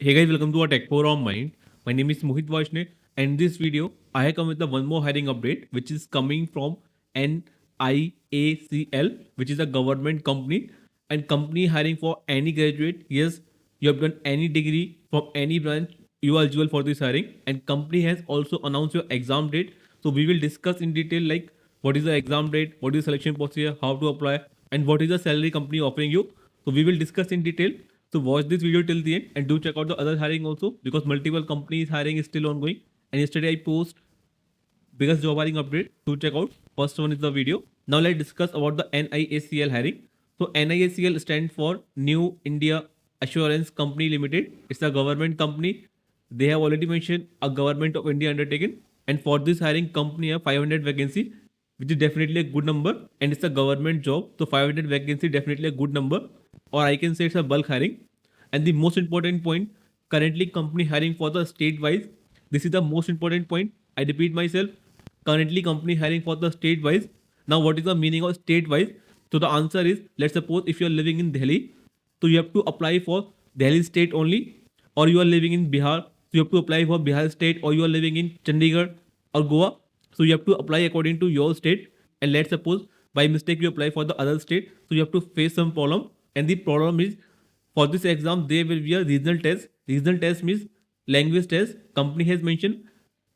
Hey guys, welcome to our Tech Power on Mind. My name is Mohit Vaishne, and in this video, I have come with the one more hiring update, which is coming from NIACL, which is a government company, and company hiring for any graduate. Yes, you have done any degree from any branch, you are eligible for this hiring. And company has also announced your exam date. So we will discuss in detail like what is the exam date, what is the selection procedure, how to apply, and what is the salary company offering you. So we will discuss in detail. So watch this video till the end and do check out the other hiring also because multiple companies hiring is still ongoing. And yesterday I post biggest job hiring update to check out. First one is the video. Now let's discuss about the NIACL hiring. So NIACL stands for New India Assurance Company Limited. It's a government company. They have already mentioned a government of India undertaken. And for this hiring company have 500 vacancy, which is definitely a good number. And it's a government job. So 500 vacancy definitely a good number. Or I can say it's a bulk hiring. And the most important point, currently company hiring for the state wise. This is the most important point. I repeat myself, currently company hiring for the state wise. Now what is the meaning of state wise? So the answer is, let's suppose if you are living in Delhi, so you have to apply for Delhi state only, or you are living in Bihar, so you have to apply for Bihar state, or you are living in Chandigarh or Goa, so you have to apply according to your state. And let's suppose by mistake you apply for the other state, so you have to face some problem. And the problem is, for this exam there will be a regional test. Regional test means language test. Company has mentioned.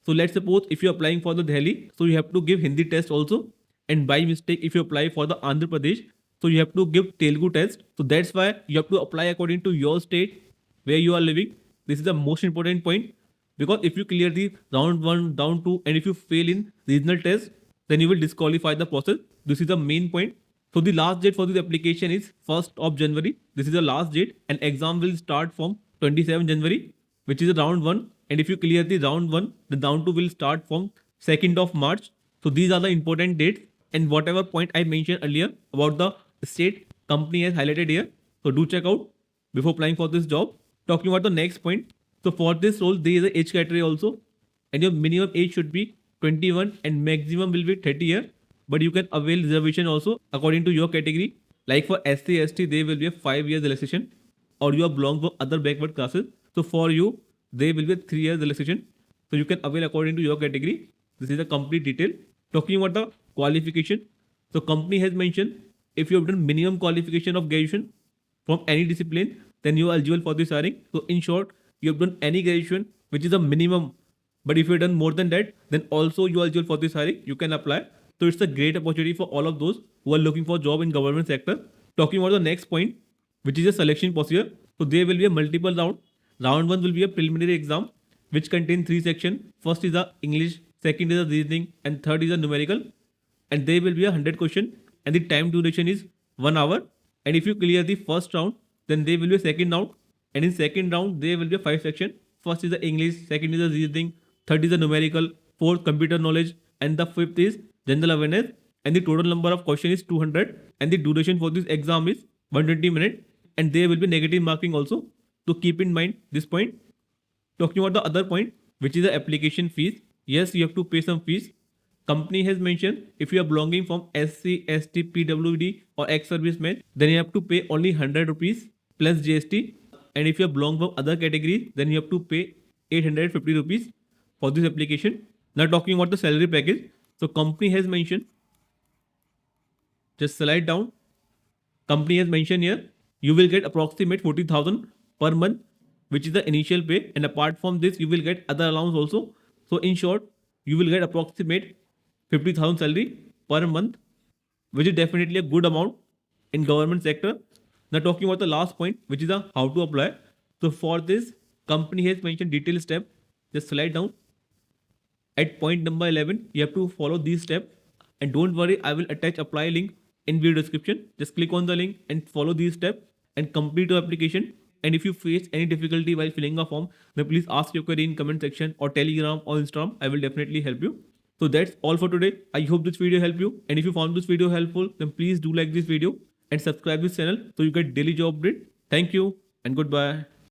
So let's suppose if you're applying for the Delhi, so you have to give Hindi test also. And by mistake, if you apply for the Andhra Pradesh, so you have to give Telugu test. So that's why you have to apply according to your state where you are living. This is the most important point because if you clear the round one, round two, and if you fail in regional test, then you will disqualify the process. This is the main point. So the last date for this application is 1st of January. This is the last date, and exam will start from 27 January, which is the round one. And if you clear the round one, the round two will start from 2nd of March. So these are the important dates. And whatever point I mentioned earlier about the state, company has highlighted here. So do check out before applying for this job. Talking about the next point. So for this role, there is a age criteria also, and your minimum age should be 21 and maximum will be 30 years. But you can avail reservation also according to your category. Like for SC, ST, there will be a 5 years relaxation, or you are belong to other backward classes. So for you, there will be a 3 years relaxation. So you can avail according to your category. This is a complete detail. Talking about the qualification. So company has mentioned if you have done minimum qualification of graduation from any discipline, then you are eligible for this hiring. So in short, you have done any graduation, which is a minimum. But if you have done more than that, then also you are eligible for this hiring. You can apply. So it's a great opportunity for all of those who are looking for a job in government sector. Talking about the next point, which is a selection procedure. So there will be a multiple round. Round one will be a preliminary exam, which contains 3 sections. First is the English, second is the reasoning, and third is the numerical. And there will be 100 question, and the time duration is 1 hour. And if you clear the first round, then there will be a second round. And in second round, there will be a 5 section. First is the English, second is the reasoning, third is the numerical, fourth computer knowledge, and the fifth is general awareness. And the total number of question is 200. And the duration for this exam is 120 minutes. And there will be negative marking also. To keep in mind this point. Talking about the other point, which is the application fees. Yes, you have to pay some fees. Company has mentioned if you are belonging from SC, ST, PWD or ex-serviceman, then you have to pay only 100 rupees plus GST. And if you belong from other categories, then you have to pay 850 rupees for this application. Now talking about the salary package. So company has mentioned, just slide down. Company has mentioned here, you will get approximate 40,000 per month, which is the initial pay. And apart from this, you will get other allowance also. So in short, you will get approximate 50,000 salary per month, which is definitely a good amount in government sector. Now talking about the last point, which is the how to apply. So for this, company has mentioned detailed step. Just slide down. At point number 11, you have to follow these steps. And don't worry, I will attach apply link in video description. Just click on the link and follow these steps and complete your application. And if you face any difficulty while filling a form, then please ask your query in comment section or Telegram or Instagram. I will definitely help you. So that's all for today. I hope this video helped you. And if you found this video helpful, then please do like this video and subscribe this channel so you get daily job update. Thank you and goodbye.